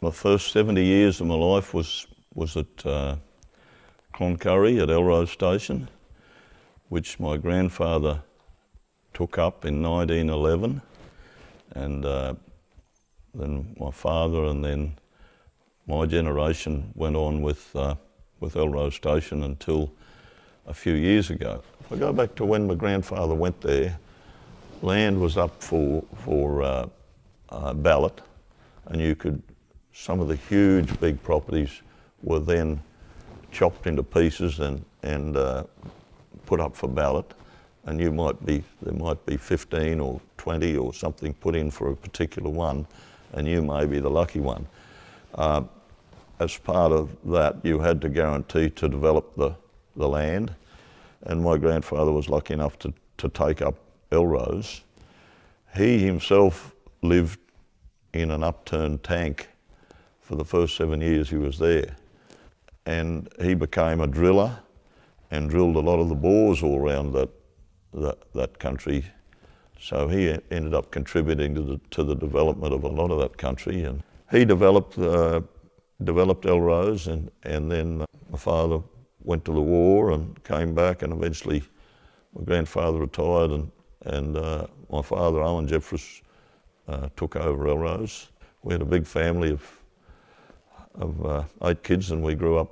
My first 70 years of my life was at Cloncurry at Elrose Station, which my grandfather took up in 1911, and then my father and then my generation went on with Elrose Station until a few years ago. If I go back to when my grandfather went there, land was up for ballot, and some of the huge big properties were then chopped into pieces and put up for ballot, and there might be 15 or 20 or something put in for a particular one, and you may be the lucky one. As part of that, you had to guarantee to develop the land, and my grandfather was lucky enough to take up Elrose. He himself lived in an upturned tank for the first 7 years he was there, and he became a driller and drilled a lot of the bores all around that country. So he ended up contributing to the development of a lot of that country, and he developed Elrose, and then my father went to the war and came back, and eventually my grandfather retired, and my father, Rodger Jefferis, took over Elrose. We had a big family of 8 kids, and we all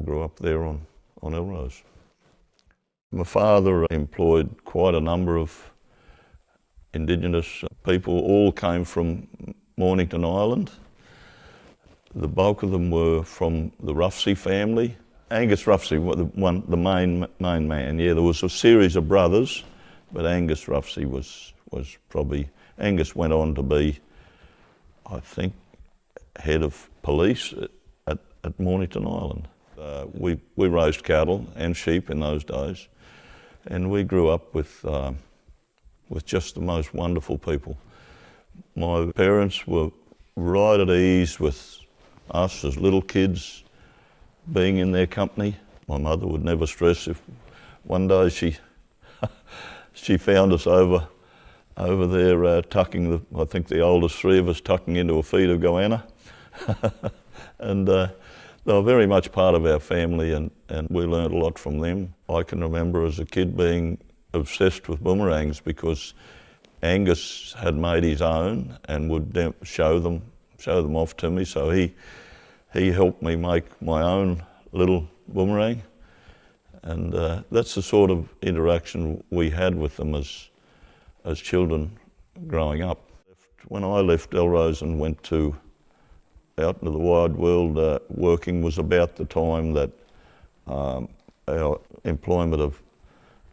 grew up there on Elrose. My father employed quite a number of Indigenous people. All came from Mornington Island. The bulk of them were from the Ruffsey family. Angus Ruffsey, the main man. Yeah, there was a series of brothers, but Angus Ruffsey was probably. Angus went on to be, I think, head of police at Mornington Island. We raised cattle and sheep in those days, and we grew up with just the most wonderful people. My parents were right at ease with us as little kids being in their company. My mother would never stress if one day she found us over there tucking I think the oldest 3 of us tucking into a feed of goanna. And they were very much part of our family, and we learned a lot from them. I can remember as a kid being obsessed with boomerangs because Angus had made his own and would show them off to me. So he helped me make my own little boomerang, and that's the sort of interaction we had with them as children growing up. When I left Elrose and went out into the wide world, working was about the time that our employment of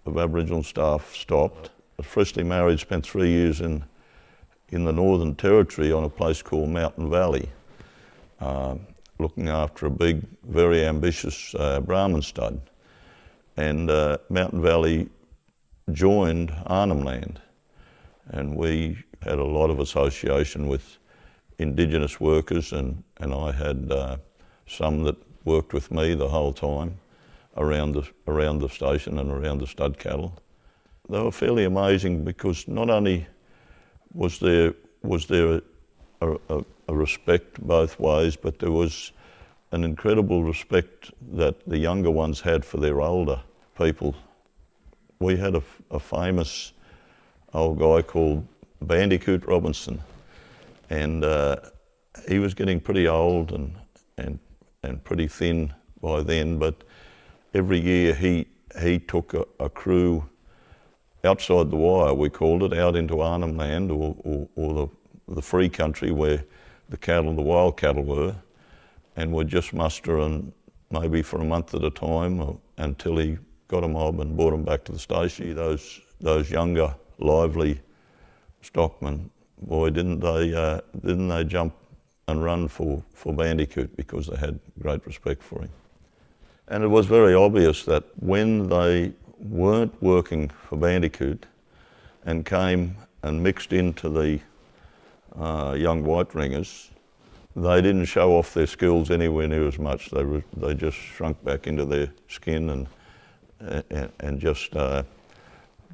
Aboriginal staff stopped. I was freshly married, spent 3 years in the Northern Territory on a place called Mountain Valley, looking after a big, very ambitious Brahman stud. And Mountain Valley joined Arnhem Land, and we had a lot of association with Indigenous workers, and I had some that worked with me the whole time around the station and around the stud cattle. They were fairly amazing because not only was there a respect both ways, but there was an incredible respect that the younger ones had for their older people. We had a famous old guy called Bandicoot Robinson, and he was getting pretty old and pretty thin by then, but every year he took a crew outside the wire, we called it, out into Arnhem Land or the free country where the wild cattle were, and would just muster and maybe for a month at a time until he got a mob and brought them back to the station. Those younger, lively stockmen, boy, didn't they jump and run for Bandicoot because they had great respect for him. And it was very obvious that when they weren't working for Bandicoot and came and mixed into the young white ringers, they didn't show off their skills anywhere near as much. They just shrunk back into their skin and just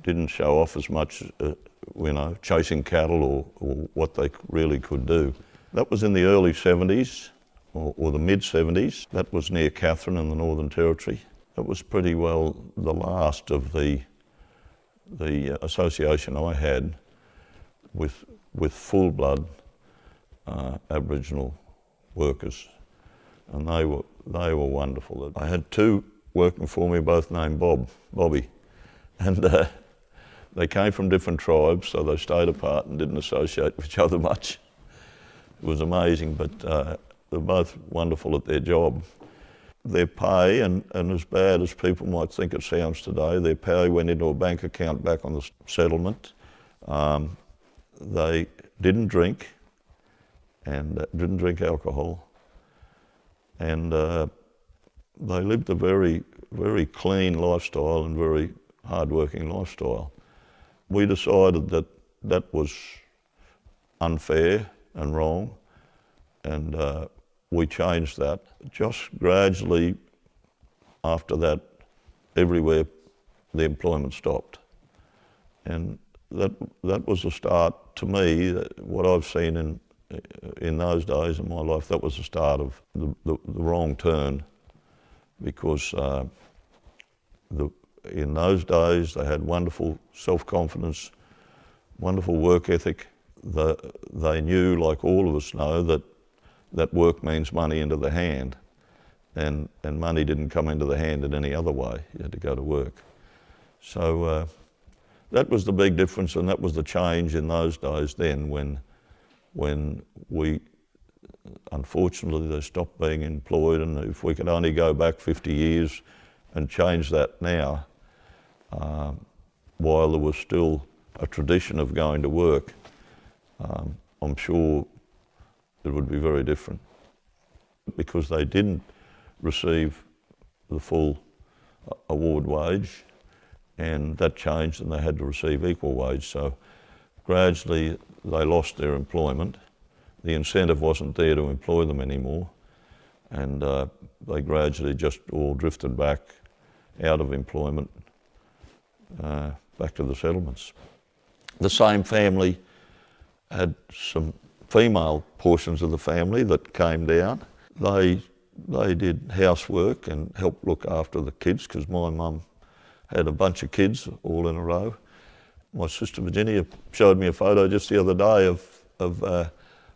didn't show off as much, chasing cattle or what they really could do. That was in the early 70s, or the mid-70s. That was near Katherine in the Northern Territory. That was pretty well the last of the association I had with full-blood Aboriginal workers, and they were wonderful. I had two working for me, both named Bobby, and they came from different tribes, so they stayed apart and didn't associate with each other much. It was amazing, but they're both wonderful at their job. Their pay, and as bad as people might think it sounds today, their pay went into a bank account back on the settlement. They didn't drink, and didn't drink alcohol, and they lived a very, very clean lifestyle and very hard-working lifestyle. We decided that that was unfair and wrong, and we changed that. Just gradually after that, everywhere the employment stopped. And that was the start, to me, what I've seen in those days in my life, that was the start of the wrong turn, because in those days they had wonderful self-confidence, wonderful work ethic. They knew, like all of us know, that work means money into the hand, and money didn't come into the hand in any other way. You had to go to work. So that was the big difference, and that was the change in those days then, when we, unfortunately, they stopped being employed. And if we could only go back 50 years and change that now, while there was still a tradition of going to work, I'm sure it would be very different, because they didn't receive the full award wage, and that changed and they had to receive equal wage. So gradually they lost their employment. The incentive wasn't there to employ them anymore, and they gradually just all drifted back out of employment, back to the settlements. The same family had some female portions of the family that came down. They did housework and helped look after the kids, because my mum had a bunch of kids all in a row. My sister Virginia showed me a photo just the other day of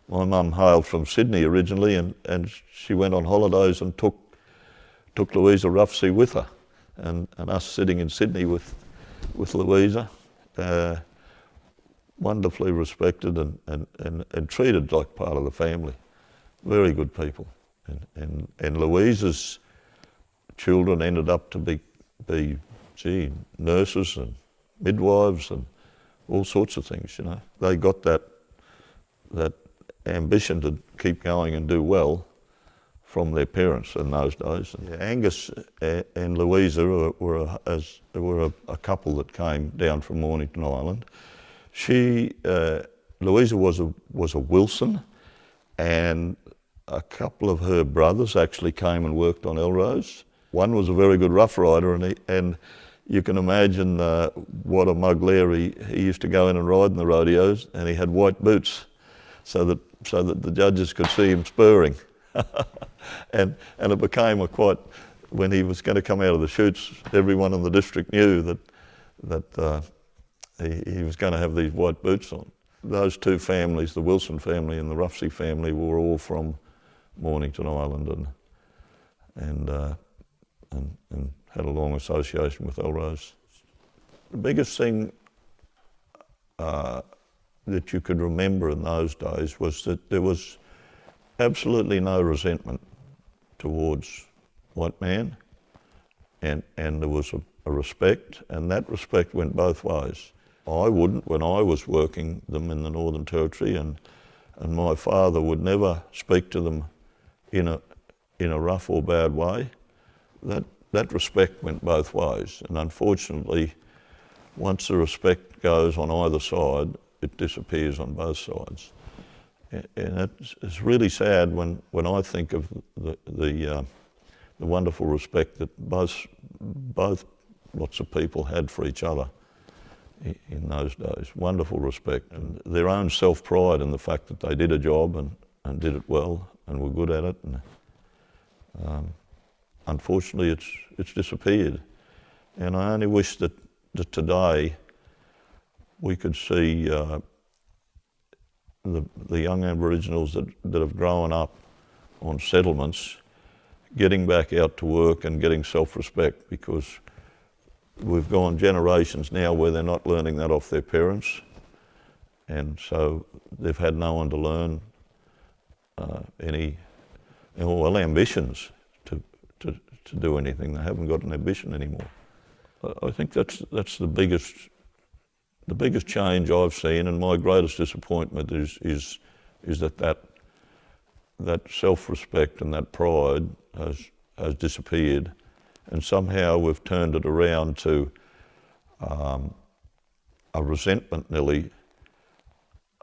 my mum hailed from Sydney originally, and she went on holidays and took Louisa Ruffsey with her, and us sitting in Sydney with Louisa. Wonderfully respected and treated like part of the family. Very good people. And Louisa's children ended up to be nurses and midwives and all sorts of things, you know. They got that ambition to keep going and do well from their parents in those days. Yeah, Angus and Louisa were a couple that came down from Mornington Island. Louisa was a Wilson, and a couple of her brothers actually came and worked on Elrose. One was a very good rough rider, and you can imagine what a mugler he used to go in and ride in the rodeos, and he had white boots so that the judges could see him spurring. and it became when he was going to come out of the chutes, everyone in the district knew that he was going to have these white boots on. Those two families, the Wilson family and the Ruffsey family, were all from Mornington Island, and had a long association with Elrose. The biggest thing that you could remember in those days was that there was absolutely no resentment towards white man, and there was a respect, and that respect went both ways. I wouldn't, when I was working them in the Northern Territory, and my father would never speak to them in a rough or bad way. That respect went both ways, and unfortunately, once the respect goes on either side, it disappears on both sides. And it's really sad when I think of the wonderful respect that both lots of people had for each other in those days. Wonderful respect, and their own self-pride in the fact that they did a job and did it well and were good at it. And unfortunately, it's disappeared. And I only wish that today we could see the young Aboriginals that have grown up on settlements getting back out to work and getting self-respect, because we've gone generations now where they're not learning that off their parents, and so they've had no one to learn any ambitions to do anything. They haven't got an ambition anymore. I think that's the biggest change I've seen, and my greatest disappointment is that self-respect and that pride has disappeared, and somehow we've turned it around to a resentment nearly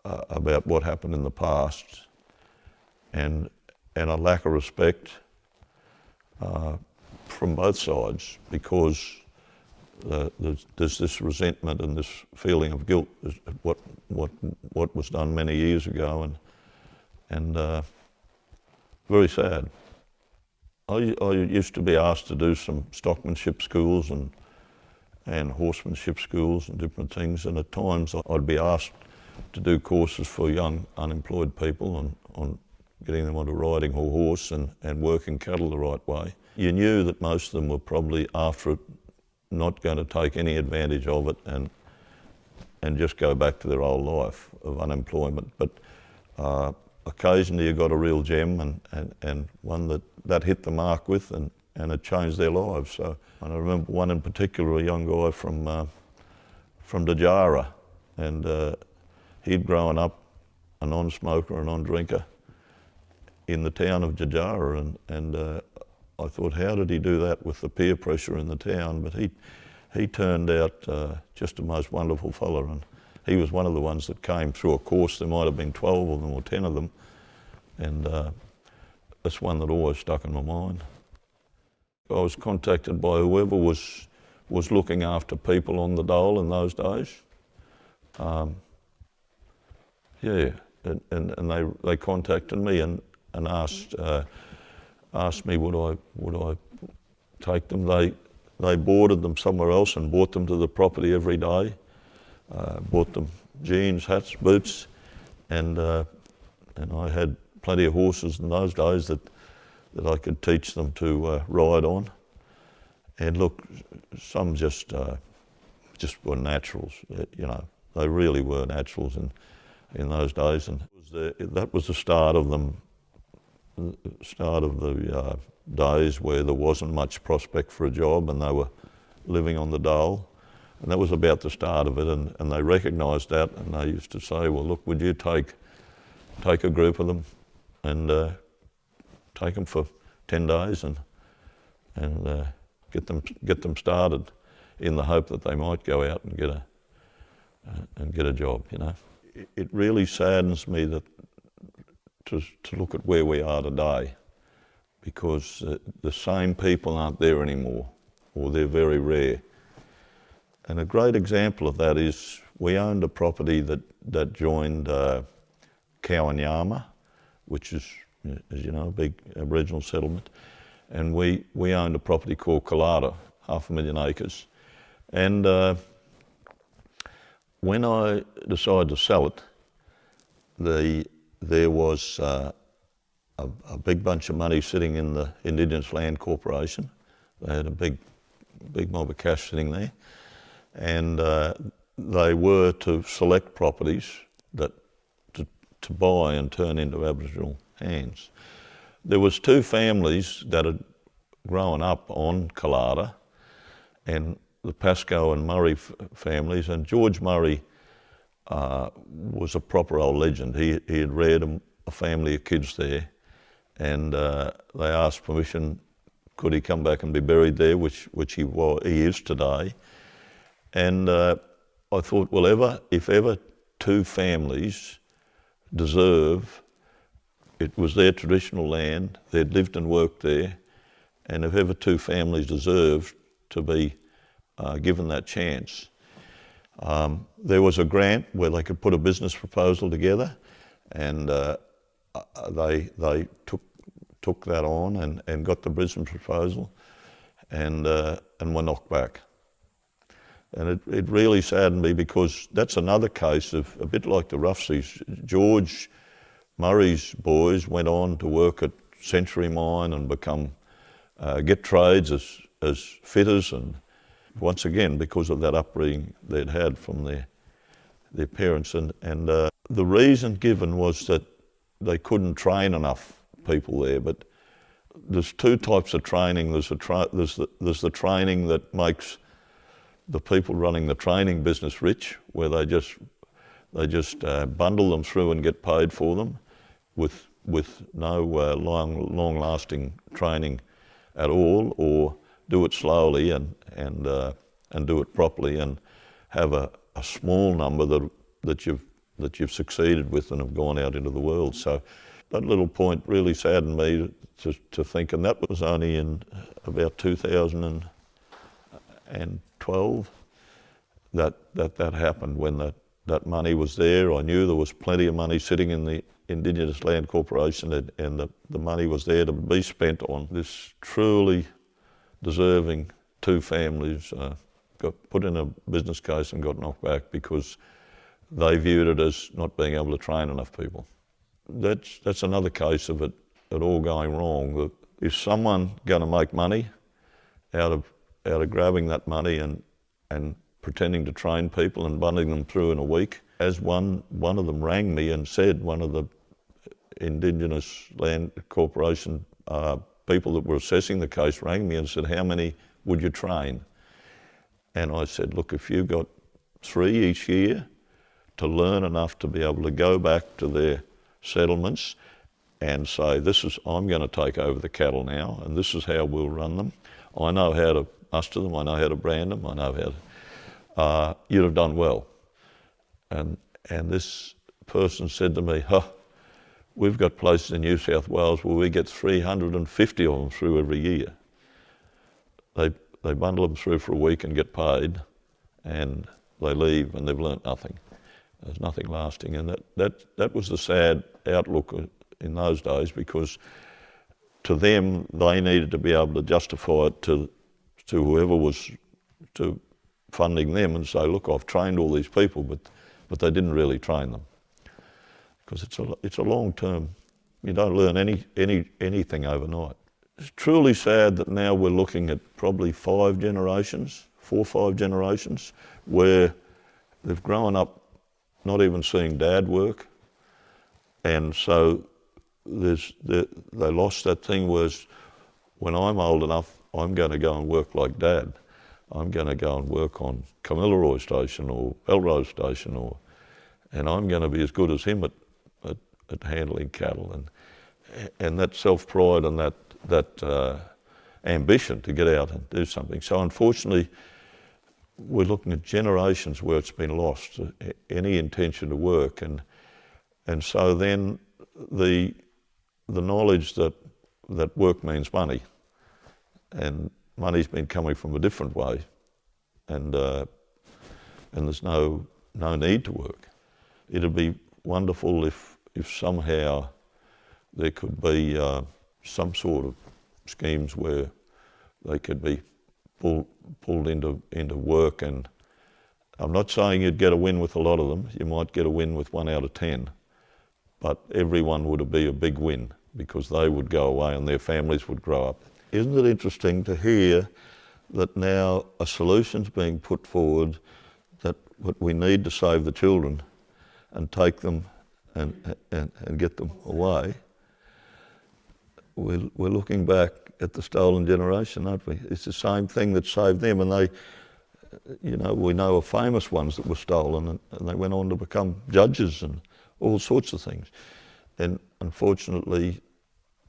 about what happened in the past, and a lack of respect from both sides, because there's this resentment and this feeling of guilt at what was done many years ago, and very sad. I used to be asked to do some stockmanship schools and horsemanship schools and different things, and at times I'd be asked to do courses for young unemployed people on getting them onto riding a horse and working cattle the right way. You knew that most of them were probably after it, not going to take any advantage of it and just go back to their old life of unemployment. But occasionally you got a real gem and one that hit the mark with and it changed their lives. So, and I remember one in particular, a young guy from Dajara, and he'd grown up a non-smoker, a non-drinker in the town of Dajara, and I thought, how did he do that with the peer pressure in the town? But he turned out just a most wonderful fella, and he was one of the ones that came through a course. There might have been 12 of them or 10 of them, and that's one that always stuck in my mind. I was contacted by whoever was looking after people on the dole in those days. And they contacted me and asked me would I take them. They boarded them somewhere else and brought them to the property every day. Bought them jeans, hats, boots, and I had plenty of horses in those days that I could teach them to ride on. And look, some just were naturals. You know, they really were naturals in those days, and that was the start of them. Start of the days where there wasn't much prospect for a job and they were living on the dole, and that was about the start of it, and they recognised that, and they used to say, well, look, would you take a group of them and take them for 10 days and get them started in the hope that they might go out and get a job, you know. It really saddens me that to look at where we are today, because the same people aren't there anymore, or they're very rare. And a great example of that is we owned a property that joined Kowanyama, which is, as you know, a big Aboriginal settlement, and we owned a property called Collada, 500,000 acres. And when I decided to sell it, there was a big bunch of money sitting in the Indigenous Land Corporation. They had a big mob of cash sitting there, and they were to select properties to buy and turn into Aboriginal hands. There was two families that had grown up on Collada, and the Pascoe and Murray families, and George Murray was a proper old legend. He had reared a family of kids there, and they asked permission, could he come back and be buried there, which he is today. And I thought, well, if ever two families deserve, it was their traditional land, they'd lived and worked there, and if ever two families deserved to be given that chance, there was a grant where they could put a business proposal together, and they took that on and got the Brisbane proposal and were knocked back. And it really saddened me, because that's another case of, a bit like the Roughies, George Murray's boys went on to work at Century Mine and get trades as fitters, and once again because of that upbringing they'd had from their parents. And the reason given was that they couldn't train enough people there. But there's two types of training. There's the training that makes the people running the training business rich, where they just bundle them through and get paid for them, with no long-lasting training at all, or do it slowly and do it properly, and have a small number that you've succeeded with and have gone out into the world. So that little point really saddened me to think, and that was only in about 2012 that happened, when that money was there. I knew there was plenty of money sitting in the Indigenous Land Corporation, and the money was there to be spent on this truly deserving two families. Got put in a business case and got knocked back because they viewed it as not being able to train enough people. That's another case of it all going wrong. That is someone going to make money out of grabbing that money and pretending to train people and bundling them through in a week? As one of them rang me and said, one of the Indigenous Land Corporation people that were assessing the case rang me and said, how many would you train? And I said, look, if you got 3 each year to learn enough to be able to go back to their settlements and say, I'm going to take over the cattle now, and this is how we'll run them. I know how to muster them, I know how to brand them, I know how to, you'd have done well. And this person said to me, we've got places in New South Wales where we get 350 of them through every year. They bundle them through for a week and get paid, and they leave and they've learnt nothing. There's nothing lasting, and that was the sad outlook in those days, because to them, they needed to be able to justify it to whoever was funding them and say, look, I've trained all these people, but they didn't really train them, because it's a long term. You don't learn anything overnight. It's truly sad that now we're looking at probably 4 or 5 generations, where they've grown up not even seeing Dad work, and so they lost that thing was, when I'm old enough, I'm going to go and work like Dad. I'm going to go and work on Elrose Station or Elrose Station, and I'm going to be as good as him at handling cattle, and that self-pride and that ambition to get out and do something. So unfortunately, we're looking at generations where it's been lost, any intention to work, and so then the knowledge that work means money, and money's been coming from a different way, and there's no need to work. It'd be wonderful if somehow there could be some sort of schemes where they could be pulled into work, and I'm not saying you'd get a win with a lot of them. You might get a win with 1 out of 10, but everyone would be a big win, because they would go away and their families would grow up. Isn't it interesting to hear that now a solution's being put forward that what we need to save the children and take them and get them away? We're looking back at the stolen generation, aren't we? It's the same thing that saved them, and we know of famous ones that were stolen, and they went on to become judges and all sorts of things. And unfortunately,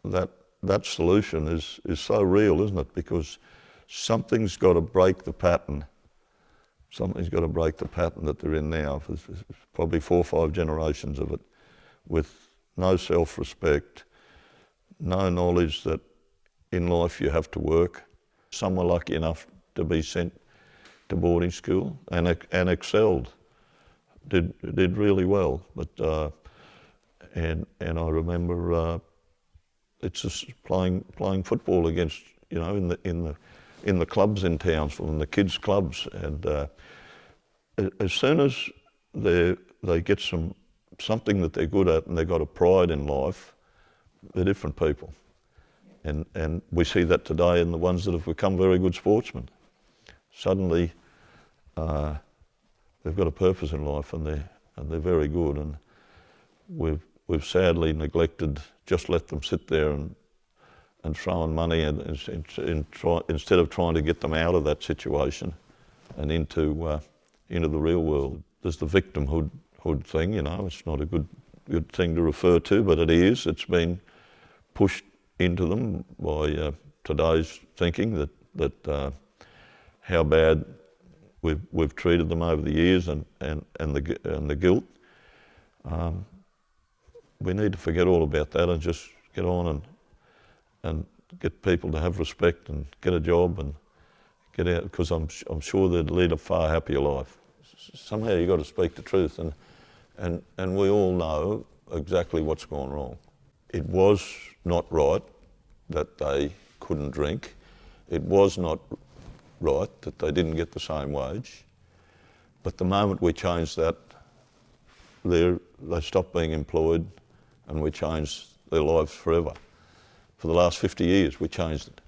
that solution is so real, isn't it? Because something's got to break the pattern. Something's got to break the pattern that they're in now. There's probably 4 or 5 generations of it, with no self-respect, no knowledge that in life you have to work. Some were lucky enough to be sent to boarding school and excelled, did really well. But and I remember it's just playing football against, you know, in the clubs in Townsville, in the kids' clubs, and as soon as they get something that they're good at and they've got a pride in life, they're different people. And we see that today in the ones that have become very good sportsmen. Suddenly, they've got a purpose in life, and they're very good. And we've sadly neglected, just let them sit there and throwing money instead of trying to get them out of that situation and into the real world. There's the victimhood thing, you know. It's not a good thing to refer to, but it is. It's been pushed into them by today's thinking that how bad we've treated them over the years and the guilt. We need to forget all about that and just get on and get people to have respect and get a job and get out, because I'm sure they'd lead a far happier life. Somehow you've got to speak the truth, and we all know exactly what's gone wrong. It was not right that they couldn't drink. It was not right that they didn't get the same wage. But the moment we changed that, they stopped being employed, and we changed their lives forever. For the last 50 years, we changed it.